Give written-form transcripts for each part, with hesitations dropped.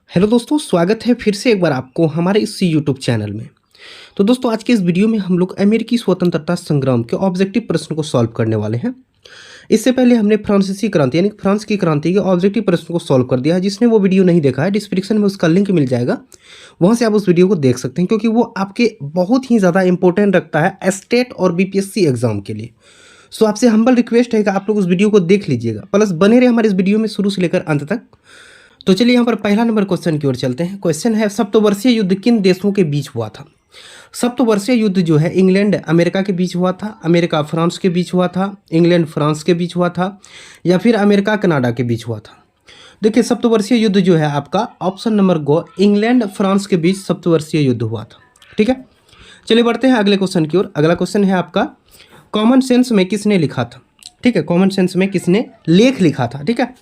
Hello दोस्तों, स्वागत है फिर से एक बार आपको हमारे इस यूट्यूब चैनल में। तो दोस्तों, आज के इस वीडियो में हम लोग अमेरिकी स्वतंत्रता संग्राम के ऑब्जेक्टिव प्रश्न को सॉल्व करने वाले हैं। इससे पहले हमने फ्रांसीसी क्रांति यानी फ्रांस की क्रांति के ऑब्जेक्टिव प्रश्न को सॉल्व कर दिया है। जिसने वो वीडियो नहीं देखा है, डिस्क्रिप्शन में उसका लिंक मिल जाएगा, वहाँ से आप उस वीडियो को देख सकते हैं, क्योंकि वो आपके बहुत ही ज़्यादा इंपॉर्टेंट रखता है स्टेट और बीपीएससी एग्जाम के लिए। सो आपसे हम्बल रिक्वेस्ट है कि आप लोग उस वीडियो को देख लीजिएगा, प्लस बने रहे हमारे इस वीडियो में शुरू से लेकर अंत तक। तो चलिए यहाँ पर पहला नंबर क्वेश्चन की ओर चलते हैं। क्वेश्चन है, सप्तवर्षीय युद्ध किन देशों के बीच हुआ था? सप्तवर्षीय युद्ध जो है इंग्लैंड अमेरिका के बीच हुआ था, अमेरिका फ्रांस के बीच हुआ था, इंग्लैंड फ्रांस के बीच हुआ था, या फिर अमेरिका कनाडा के बीच हुआ था। देखिए, सप्तवर्षीय युद्ध जो है आपका ऑप्शन नंबर गो, इंग्लैंड फ्रांस के बीच सप्तवर्षीय युद्ध हुआ था। ठीक है, चलिए बढ़ते हैं अगले क्वेश्चन की ओर। अगला क्वेश्चन है आपका, कॉमन सेंस में किसने लिखा था? ठीक है, कॉमन सेंस में किसने लेख लिखा था? ठीक है,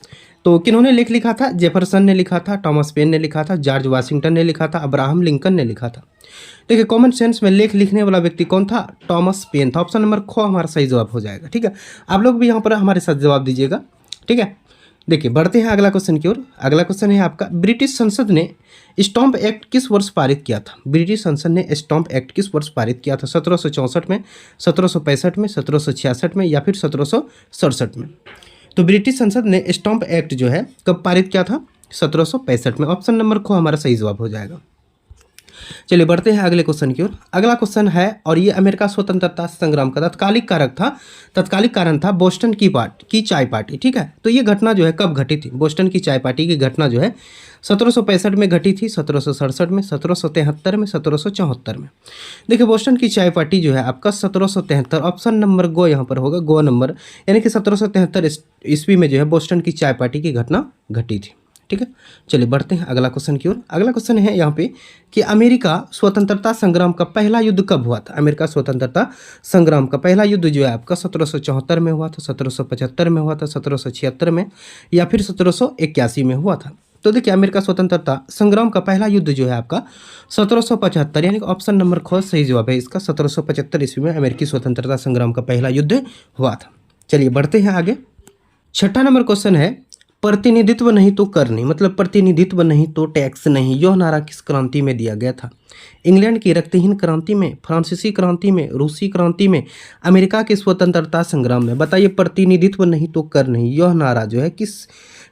तो किन्होंने लेख लिखा था? जेफरसन ने लिखा था, थॉमस पेन ने लिखा था, जॉर्ज वाशिंगटन ने लिखा था, अब्राहम लिंकन ने लिखा था। देखिए, कॉमन सेंस में लेख लिखने वाला व्यक्ति कौन था? थॉमस पेन था। ऑप्शन नंबर ख हमारा सही जवाब हो जाएगा। ठीक है, आप लोग भी यहाँ पर हमारे साथ जवाब दीजिएगा। ठीक है, देखिए बढ़ते हैं अगला क्वेश्चन की ओर। अगला क्वेश्चन है आपका, ब्रिटिश संसद ने स्टॉम्प एक्ट किस वर्ष पारित किया था? ब्रिटिश संसद ने स्टॉम्प एक्ट किस वर्ष पारित किया था? 1764 में, 1765 में, 1766 में, या फिर 1767 में? तो ब्रिटिश संसद ने स्टॉम्प एक्ट जो है कब पारित किया था? 1765 में। ऑप्शन नंबर ख हमारा सही जवाब हो जाएगा। चलिए बढ़ते हैं अगले क्वेश्चन की ओर। अगला क्वेश्चन है, और ये अमेरिका स्वतंत्रता संग्राम का तत्कालिक कारक था, तत्कालिक कारण था बोस्टन की चाय पार्टी। ठीक है, तो ये घटना जो है कब घटी थी? बोस्टन की चाय पार्टी की घटना जो है 1765 में घटी थी, 1767 में, 1773 में, 1774 में। देखिए, बोस्टन की चाय पार्टी जो है आपका 1773, ऑप्शन नंबर गो यहाँ पर होगा, गो नंबर, यानी कि 1773 ईस्वी में जो है बोस्टन की चाय पार्टी की घटना घटी थी। ठीक है, चलिए बढ़ते हैं अगला क्वेश्चन की ओर। अगला क्वेश्चन है यहाँ पे कि अमेरिका स्वतंत्रता संग्राम का पहला युद्ध कब हुआ था? अमेरिका स्वतंत्रता संग्राम का पहला युद्ध जो है आपका 1774 में हुआ था, 1775 में हुआ था, 1776 में, या फिर 1781 में हुआ था। तो देखिए, अमेरिका स्वतंत्रता संग्राम का पहला युद्ध जो है आपका 1775, यानी कि ऑप्शन नंबर ख सही जवाब है इसका। 1775 ईस्वी में अमेरिकी स्वतंत्रता संग्राम का पहला युद्ध हुआ था। चलिए बढ़ते हैं आगे। छठा नंबर क्वेश्चन है, प्रतिनिधित्व नहीं तो कर नहीं, मतलब प्रतिनिधित्व नहीं तो टैक्स नहीं, यह नारा किस क्रांति में दिया गया था? इंग्लैंड की रक्तहीन क्रांति में, फ्रांसीसी क्रांति में, रूसी क्रांति में, अमेरिका के स्वतंत्रता संग्राम में? बताइए, प्रतिनिधित्व नहीं तो कर नहीं, यह नारा जो है किस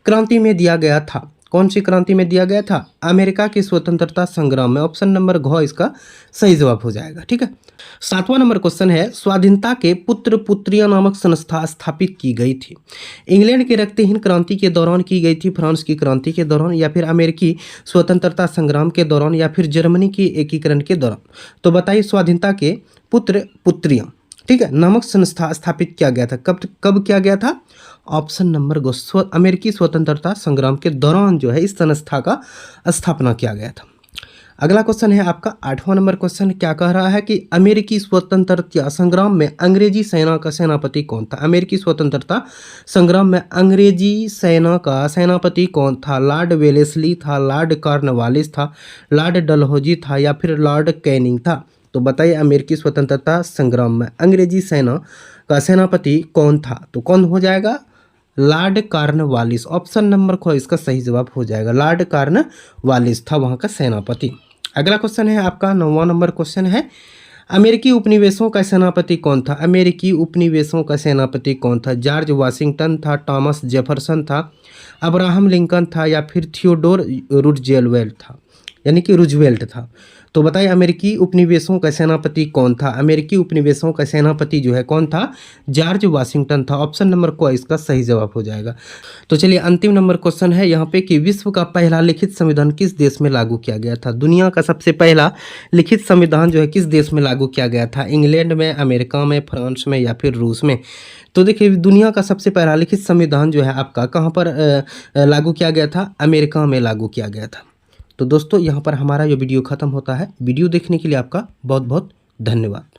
क्रांति में दिया गया था? कौन सी क्रांति में दिया गया था? अमेरिका के स्वतंत्रता संग्राम में। ऑप्शन नंबर घ इसका सही जवाब हो जाएगा। ठीक है, सातवां नंबर क्वेश्चन है, स्वाधीनता के पुत्र पुत्रियां नामक संस्था स्थापित की गई थी? इंग्लैंड के रक्तहीन क्रांति के दौरान की गई थी, फ्रांस की क्रांति के दौरान, या फिर अमेरिकी स्वतंत्रता संग्राम के दौरान, या फिर जर्मनी की एकीकरण के दौरान? तो बताइए, स्वाधीनता के पुत्र पुत्रियां, ठीक है, नामक संस्था स्थापित किया गया था। कब कब किया गया था? ऑप्शन नंबर गो, अमेरिकी स्वतंत्रता संग्राम के दौरान जो है इस संस्था का स्थापना किया गया था। अगला क्वेश्चन है आपका आठवां नंबर क्वेश्चन, क्या कह रहा है कि अमेरिकी स्वतंत्रता संग्राम में अंग्रेजी सेना का सेनापति कौन था? अमेरिकी स्वतंत्रता संग्राम में अंग्रेजी सेना का सेनापति कौन था? लॉर्ड वेलेस्ली था, लॉर्ड कॉर्नवालिस था, लॉर्ड डलहौजी था, या फिर लॉर्ड कैनिंग था? तो बताइए, अमेरिकी स्वतंत्रता संग्राम में अंग्रेजी सेना का सेनापति कौन था? तो कौन हो जाएगा? Lord Cornwallis. ऑप्शन नंबर ख इसका सही जवाब हो जाएगा, लॉर्ड कॉर्नवालिस था वहाँ का सेनापति। अगला क्वेश्चन है आपका नौवां नंबर क्वेश्चन है, अमेरिकी उपनिवेशों का सेनापति कौन था? अमेरिकी उपनिवेशों का सेनापति कौन था? जॉर्ज वाशिंगटन था, थॉमस जेफरसन था, अब्राहम लिंकन था, या फिर थियोडोर रूजवेल्ट था, यानी कि रूजवेल्ट था? तो बताइए, अमेरिकी उपनिवेशों का सेनापति कौन था? अमेरिकी उपनिवेशों का सेनापति जो है कौन था? जॉर्ज वाशिंगटन था। ऑप्शन नंबर को इसका सही जवाब हो जाएगा। तो चलिए अंतिम नंबर क्वेश्चन है यहाँ पे कि विश्व का पहला लिखित संविधान किस देश में लागू किया गया था? दुनिया का सबसे पहला लिखित संविधान जो है किस देश में लागू किया गया था? इंग्लैंड में, अमेरिका में, फ्रांस में, या फिर रूस में? तो देखिए, दुनिया का सबसे पहला लिखित संविधान जो है आपका कहाँ पर लागू किया गया था? अमेरिका में लागू किया गया था। तो दोस्तों, यहाँ पर हमारा ये वीडियो ख़त्म होता है। वीडियो देखने के लिए आपका बहुत बहुत धन्यवाद।